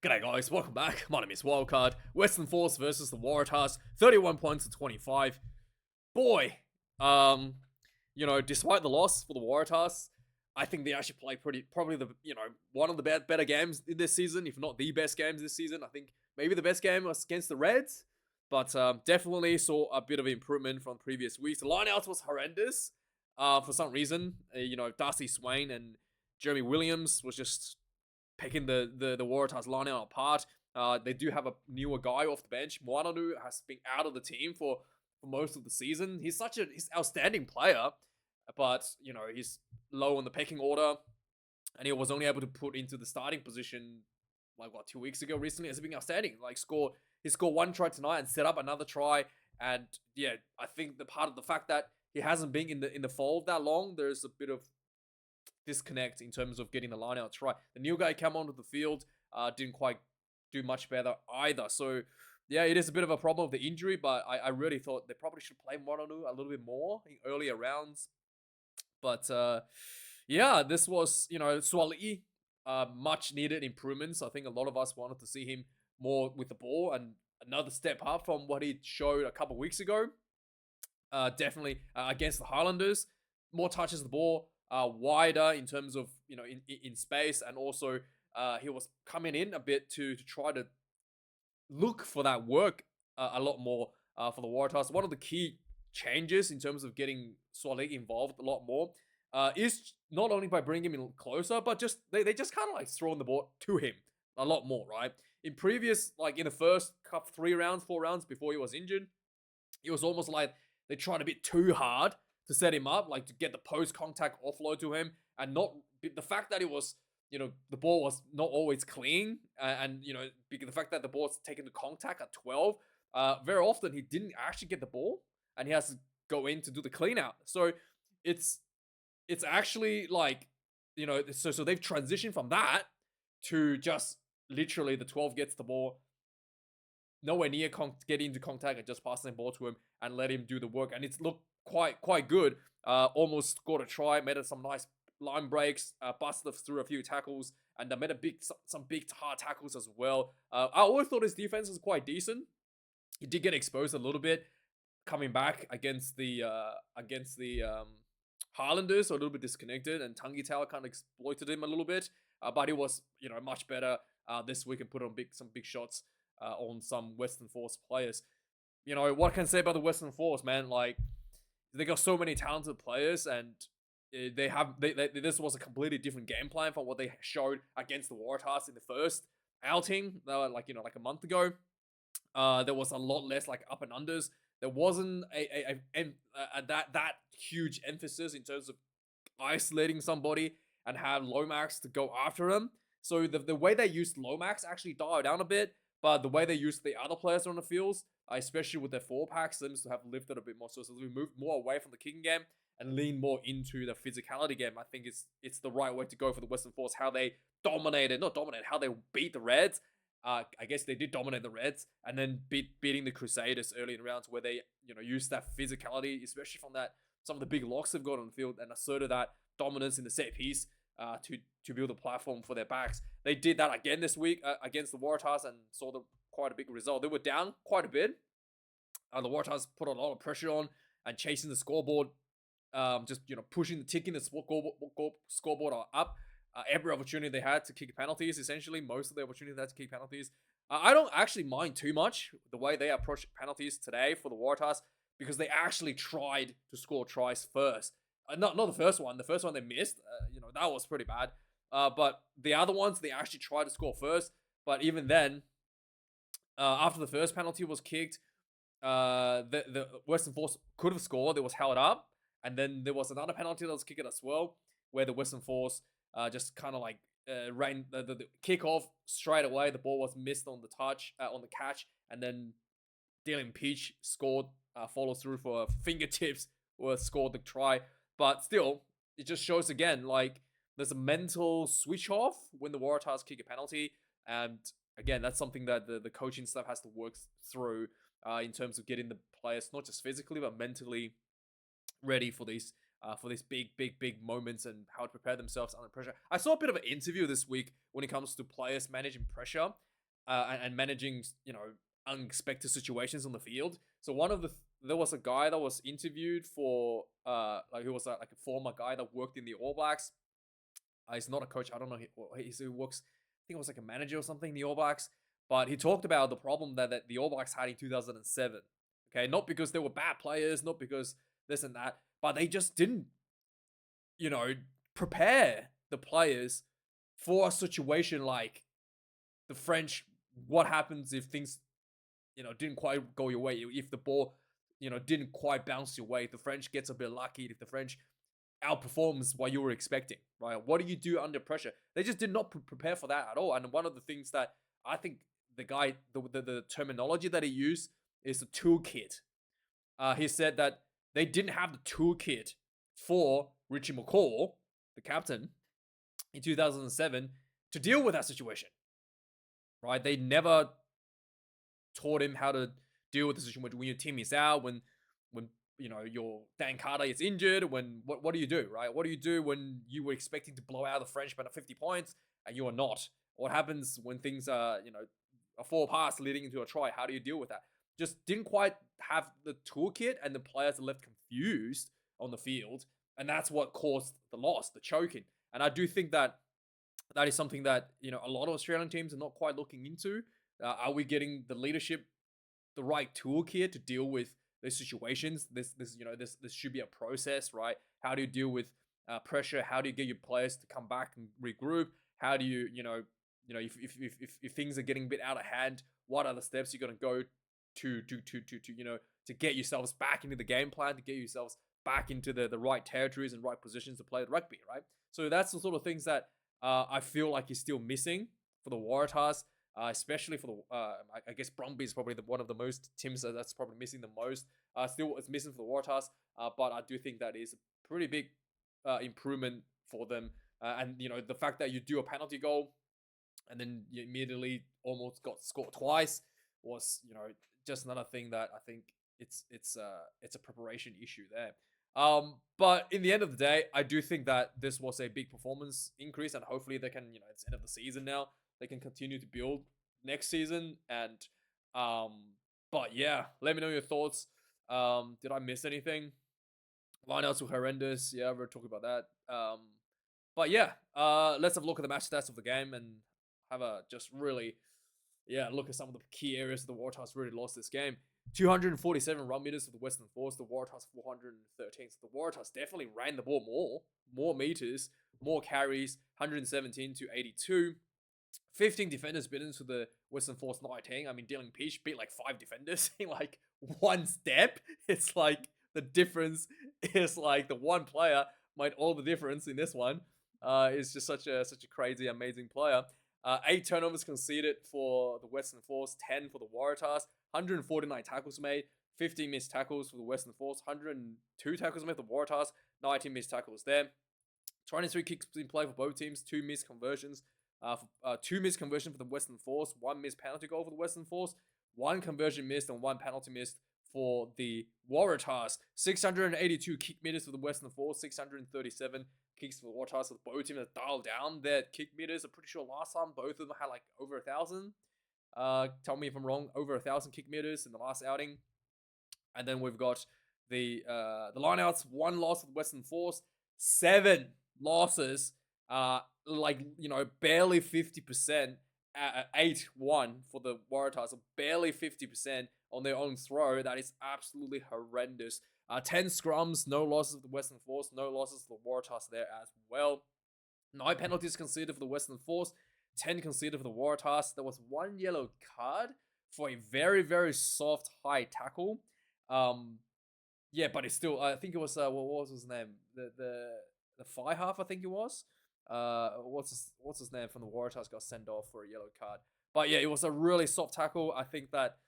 G'day guys, welcome back. My name is Wildkard. Western Force versus the Waratahs, 31 points to 25. Boy, despite the loss for the Waratahs, I think they actually play probably one of the better games in this season, if not the best games this season. I think maybe the best game was against the Reds, but definitely saw a bit of improvement from previous weeks. The lineouts was horrendous for some reason. Darcy Swain and Jeremy Williams was just picking the Waratahs lineout apart. They do have a newer guy off the bench. Moananu has been out of the team for most of the season. He's outstanding player, but he's low on the pecking order, and he was only able to put into the starting position 2 weeks ago. Recently, has been outstanding. He scored one try tonight and set up another try. And yeah, I think the part of the fact that he hasn't been in the fold that long, there's a bit of disconnect in terms of getting the lineouts right. The new guy came onto the field, didn't quite do much better either. So yeah, it is a bit of a problem with the injury, but I really thought they probably should play Moananu a little bit more in earlier rounds. But yeah, this was Swali, much needed improvements. I think a lot of us wanted to see him more with the ball and another step up from what he showed a couple weeks ago. Definitely against the Highlanders, more touches of the ball, wider in terms of in space, and also he was coming in a bit to try to look for that work a lot more for the Waratahs. One of the key changes in terms of getting Swali involved a lot more is not only by bringing him in closer, but just they just kind of like throwing the ball to him a lot more, right? In previous, in the first 4 rounds before he was injured, it was almost like they tried a bit too hard to set him up, to get the post-contact offload to him, and not the fact that it was, the ball was not always clean, and the fact that the ball was taken to contact at 12, very often he didn't actually get the ball, and he has to go in to do the clean out. So it's actually so they've transitioned from that to just literally the 12 gets the ball, nowhere near get into contact, and just passing the ball to him and let him do the work, and it's looked quite good. Almost scored a try, made some nice line breaks, busted through a few tackles, and made some big hard tackles as well. I always thought his defense was quite decent. He did get exposed a little bit coming back against the Highlanders, so a little bit disconnected, and Tangi Tower kind of exploited him a little bit. But he was much better this week and put on some big shots on some Western Force players. What can I say about the Western Force, man? They got so many talented players, and this was a completely different game plan from what they showed against the Waratahs in the first outing, like a month ago. There was a lot less up and unders. There wasn't that huge emphasis in terms of isolating somebody and have Lomax to go after him. So the way they used Lomax actually dialed down a bit, but the way they used the other players on the fields, especially with their 4-pack, seems to have lifted a bit more. So we moved more away from the kicking game and lean more into the physicality game. I think it's the right way to go for the Western Force. How they how they beat the Reds. I guess they did dominate the Reds, and then beating the Crusaders early in rounds, where they used that physicality, especially from some of the big locks they've got on the field, and asserted that dominance in the set piece to build a platform for their backs. They did that again this week against the Waratahs and saw quite a big result. They were down quite a bit. The Waratahs put a lot of pressure on and chasing the scoreboard, just ticking the scoreboard up. Every opportunity they had to kick penalties, essentially most of the opportunity they had to kick penalties. I don't actually mind too much the way they approached penalties today for the Waratahs, because they actually tried to score tries first. Not the first one. The first one they missed. That was pretty bad. But the other ones, they actually tried to score first. But even then, after the first penalty was kicked, the Western Force could have scored. It was held up. And then there was another penalty that was kicked as well, where the Western Force just kind of ran the kick off straight away. The ball was missed on the catch. And then Dylan Peach scored, follows through for fingertips, or scored the try. But still, it just shows again, there's a mental switch off when the Waratahs kick a penalty. And again, that's something that the coaching staff has to work through in terms of getting the players, not just physically, but mentally ready for these big moments and how to prepare themselves under pressure. I saw a bit of an interview this week when it comes to players managing pressure. and managing, unexpected situations on the field. So there was a guy that was interviewed for like, he was like a former guy that worked in the All Blacks. He's not a coach. I don't know. He works. I think it was like a manager or something in the All Blacks. But he talked about the problem that the All Blacks had in 2007. Okay, not because they were bad players, not because this and that, but they just didn't, you know, prepare the players for a situation like the French. What happens if things, didn't quite go your way? If the ball, didn't quite bounce your way, if the French gets a bit lucky, if the French outperforms what you were expecting, right? What do you do under pressure? They just did not prepare for that at all. And one of the things that I think the terminology that he used is the toolkit. He said that they didn't have the toolkit for Richie McCaw, the captain, in 2007 to deal with that situation, right? They never taught him how to deal with the situation when your team is out, when your Dan Carter is injured. What do you do, right? What do you do when you were expecting to blow out the Frenchman at 50 points and you are not? What happens when things are, a 4 pass leading into a try? How do you deal with that? Just didn't quite have the toolkit, and the players are left confused on the field, and that's what caused the loss, the choking. And I do think that is something that a lot of Australian teams are not quite looking into. Are we getting the leadership, the right toolkit to deal with these situations? This should be a process, right? How do you deal with pressure? How do you get your players to come back and regroup? How do you if things are getting a bit out of hand, what are the steps you're going to go to get yourselves back into the game plan, to get yourselves back into the right territories and right positions to play the rugby, right? So that's the sort of things that I feel like is still missing for the Waratahs, especially for the I guess Brumby is probably one of the most teams that's probably missing the most. Still, it's missing for the Waratahs, but I do think that is a pretty big improvement for them. And the fact that you do a penalty goal and then you immediately almost got scored twice was just another thing that I think it's a preparation issue there. But in the end of the day, I do think that this was a big performance increase, and hopefully they can, it's end of the season now, they can continue to build next season. And but yeah, let me know your thoughts. Did I miss anything? Lineouts were horrendous. Yeah, we're talking about that. But yeah, let's have a look at the match stats of the game and have a just really, look at some of the key areas of the Waratahs really lost this game. 247 run meters for the Western Force, the Waratahs 413. So the Waratahs definitely ran the ball more meters, more carries, 117 to 82. 15 defenders beaten to the Western Force 19. I mean, Dylan Peach beat like 5 defenders in like one step. It's like the difference is like the one player made all the difference in this one. Is just such a crazy, amazing player. 8 turnovers conceded for the Western Force, 10 for the Waratahs, 149 tackles made, 15 missed tackles for the Western Force, 102 tackles made for the Waratahs, 19 missed tackles there. 23 kicks in play for both teams, 2 missed conversions. 2 missed conversion for the Western Force, 1 missed penalty goal for the Western Force, 1 conversion missed and 1 penalty missed for the Waratahs. 682 kick meters for the Western Force, 637 kicks for the Waratahs. So both teams have dialed down their kick meters. I'm pretty sure last time both of them had like over 1,000. Tell me if I'm wrong. Over 1,000 kick meters in the last outing. And then we've got the lineouts. 1 loss for the Western Force, 7 losses. Barely 50%. 8-1 for the Waratahs, so barely 50% on their own throw. That is absolutely horrendous. 10 scrums, no losses for the Western Force, no losses for the Waratahs there as well. 9 penalties conceded for the Western Force, 10 conceded for the Waratahs. There was 1 yellow card for a very, very soft high tackle. But it's still, I think it was, what was his name? The fly half, I think it was. What's his name from the Waratahs got sent off for a yellow card. But yeah, it was a really soft tackle. I think that,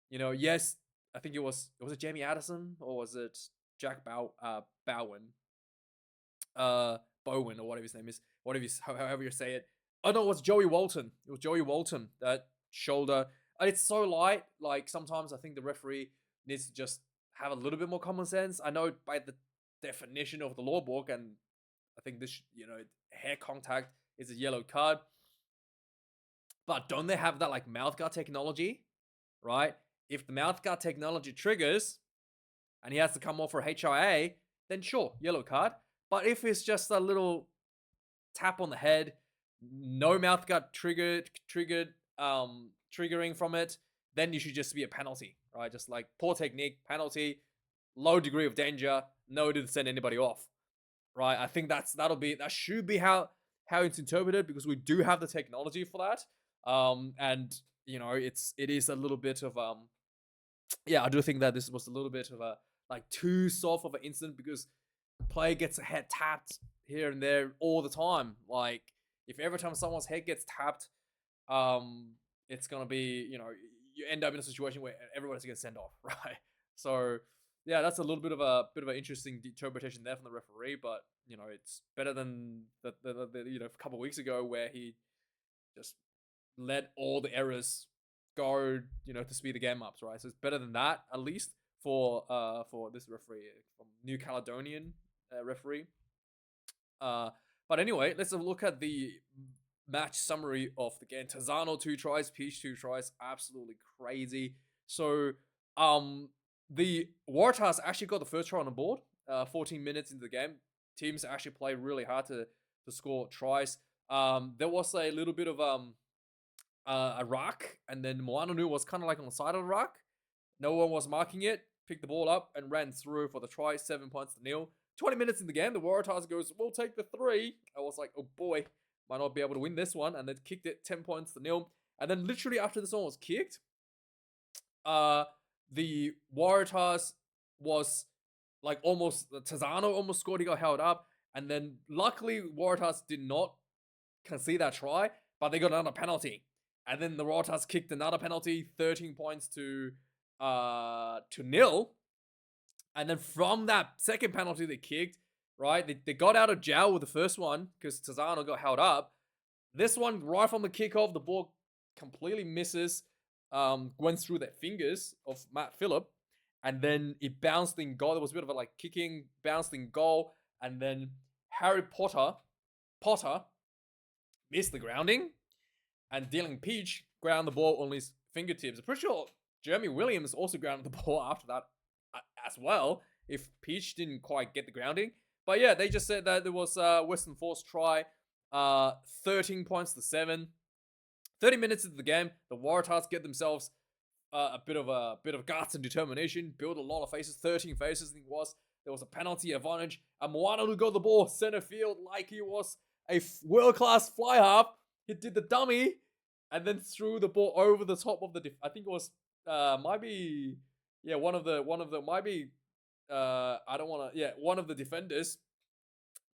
yes, I think was it Jamie Addison or was it Jack Bowen? Bowen or whatever his name is, however you say it. Oh no, it was Joey Walton. It was Joey Walton, that shoulder. And it's so light. Like sometimes I think the referee needs to just have a little bit more common sense. I know by the definition of the law book, and I think this, hair contact is a yellow card. But don't they have that like mouthguard technology, right? If the mouthguard technology triggers and he has to come off for HIA, then sure, yellow card. But if it's just a little tap on the head, no mouthguard triggering from it, then you should just be a penalty, right? Just like poor technique, penalty, low degree of danger, no need to send anybody off, right? I think that should be how it's interpreted, because we do have the technology for that. And you know, it is a little bit of yeah, I do think that this was a little bit of a like too soft of an incident, because player gets a head tapped here and there all the time. Like if every time someone's head gets tapped, it's gonna be, you know, you end up in a situation where everybody's gonna send off, right? So yeah, that's a little bit of an interesting interpretation there from the referee, but you know, it's better than the you know, a couple of weeks ago where he just let all the errors go, you know, to speed the game up, right? So it's better than that, at least for this referee, from New Caledonian referee. But anyway, let's have a look at the match summary of the game. Tazano 2 tries, Peach 2 tries, absolutely crazy. So the Waratahs actually got the first try on the board 14 minutes into the game. Teams actually played really hard to score tries. There was a little bit of a ruck, and then Moanonu was kind of like on the side of the ruck. No one was marking it, picked the ball up and ran through for the try, 7 points to nil. 20 minutes in the game, the Waratahs goes, we'll take the 3. I was like, oh boy, might not be able to win this one, and then kicked it 10 points to nil. And then literally after this one was kicked, the Waratahs was like almost, Tazano almost scored, he got held up, and then luckily Waratahs did not concede that try, but they got another penalty. And then the Waratahs kicked another penalty, 13 points to nil. And then from that second penalty they kicked, right, they got out of jail with the first one because Tazano got held up. This one, right from the kickoff, the ball completely misses, went through the fingers of Matt Phillip, and then it bounced in goal. There was a bit of a like kicking, bounced in goal, and then Harry Potter missed the grounding, and Dylan Peach ground the ball on his fingertips. I'm pretty sure Jeremy Williams also grounded the ball after that as well, if Peach didn't quite get the grounding. But yeah, they just said that there was Western Force try, 13 points to 7. 30 minutes into the game, the Waratahs get themselves a bit of guts and determination, build a lot of faces, 13 faces I think it was. There was a penalty advantage, and Moana got the ball center field like he was a world-class fly half. He did the dummy, and then threw the ball over the top of the I think it was might be, yeah, one of the might be I don't want to, yeah, one of the defenders.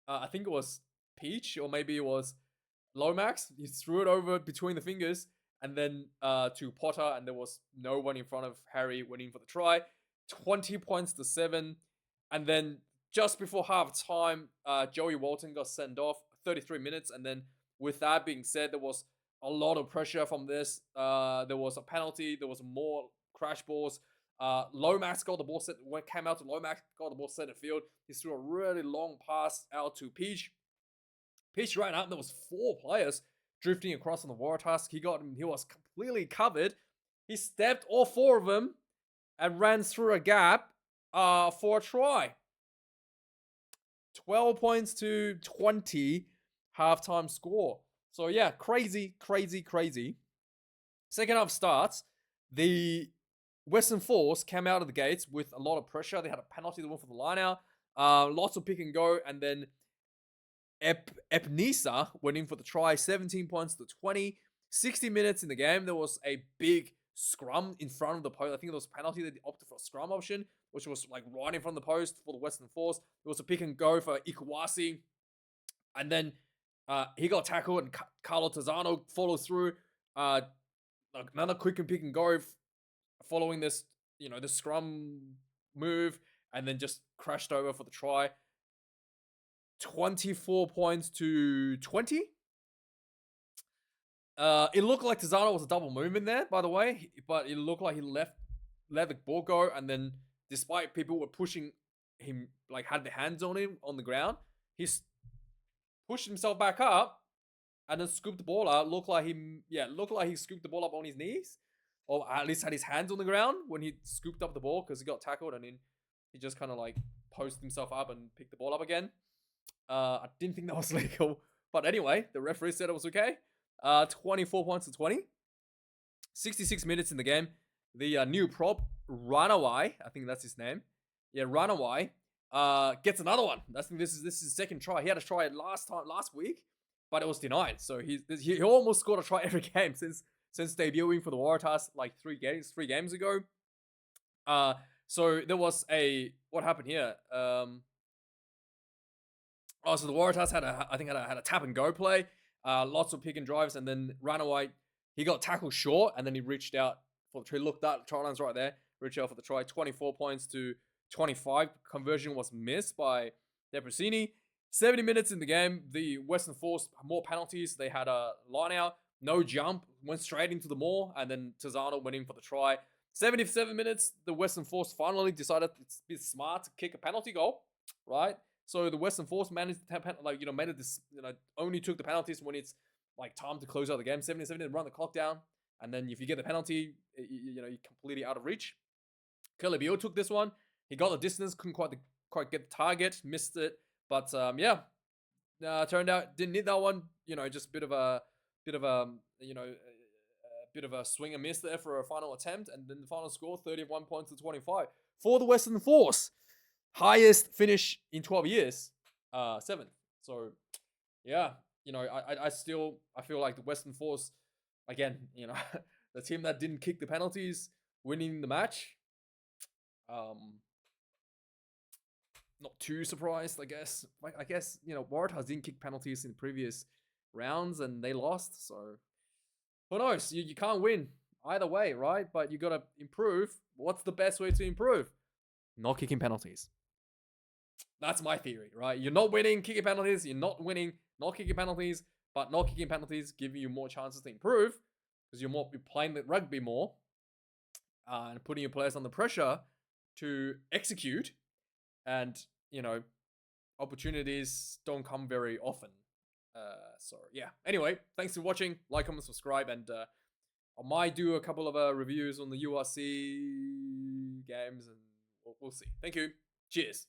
I think it was Peach, or maybe it was Lomax. He threw it over between the fingers, and then to Potter, and there was no one in front of Harry winning for the try. 20 points to 7. And then just before half time, Joey Walton got sent off, 33 minutes. And then with that being said, there was a lot of pressure from this. There was a penalty. There was more crash balls. Lomax got the ball set, came out to Lomax, got the ball center field. He threw a really long pass out to Peach. Peach ran out, and there was 4 players drifting across on the Waratahs. He was completely covered. He stepped all 4 of them and ran through a gap for a try. 12 points to 20 halftime score. So yeah, crazy. Second half starts. The Western Force came out of the gates with a lot of pressure. They had a penalty that went for the line out. Lots of pick and go, and then Epnisa went in for the try, 17 points to 20. 60 minutes in the game, there was a big scrum in front of the post. I think there was a penalty that opted for a scrum option, which was like right in front of the post for the Western Force. There was a pick and go for Ikuwasi, and then he got tackled, and Carlo Tazano followed through. Another quick and pick and go following this, the scrum move, and then just crashed over for the try. 24 points to 20. It looked like Tazano was a double movement there, by the way, but it looked like he let the ball go, and then despite people were pushing him, like had their hands on him on the ground, he pushed himself back up and then scooped the ball out. Looked like he scooped the ball up on his knees, or at least had his hands on the ground when he scooped up the ball because he got tackled, and then he just kind of like posted himself up and picked the ball up again. I didn't think that was legal, but anyway, the referee said it was okay. 24 points to 20. 66 minutes in the game. The new prop, Runaway, I think that's his name. Yeah, Runaway, gets another one. This is his second try. He had a try last week, but it was denied. So he almost scored a try every game since debuting for the Waratahs like three games ago. So there was what happened here? So the Waratahs had a tap and go play, lots of pick and drives, and then Runaway, he got tackled short, and then he reached out for the try. Look, that try line's right there. Reached out for the try. 24 points to 25. Conversion was missed by Depressini. 70 minutes in the game. The Western Force, more penalties. They had a line out, no jump, went straight into the maul, and then Tizano went in for the try. 77 minutes, the Western Force finally decided it's a bit smart to kick a penalty goal, right? So the Western Force managed to made it this, only took the penalties when it's like time to close out the game. 77 minutes, run the clock down, and then if you get the penalty, you're completely out of reach. Curly Beale took this one. He got the distance, couldn't quite get the target, missed it, but turned out didn't need that one. Just bit of a swing and miss there for a final attempt, and then the final score 31 points to 25 for the Western Force. Highest finish in 12 years, 7th. So, yeah, I feel like the Western Force, again, the team that didn't kick the penalties, winning the match. Not too surprised, I guess. Waratahs didn't kick penalties in previous rounds and they lost. So, who knows? You can't win either way, right? But you got to improve. What's the best way to improve? Not kicking penalties. That's my theory, right? You're not winning kicking penalties. You're not winning not kicking penalties. But not kicking penalties giving you more chances to improve because you're playing the rugby more and putting your players under pressure to execute. And, opportunities don't come very often. So, yeah. Anyway, thanks for watching. Like, comment, subscribe. And I might do a couple of reviews on the URC games. And we'll see. Thank you. Cheers.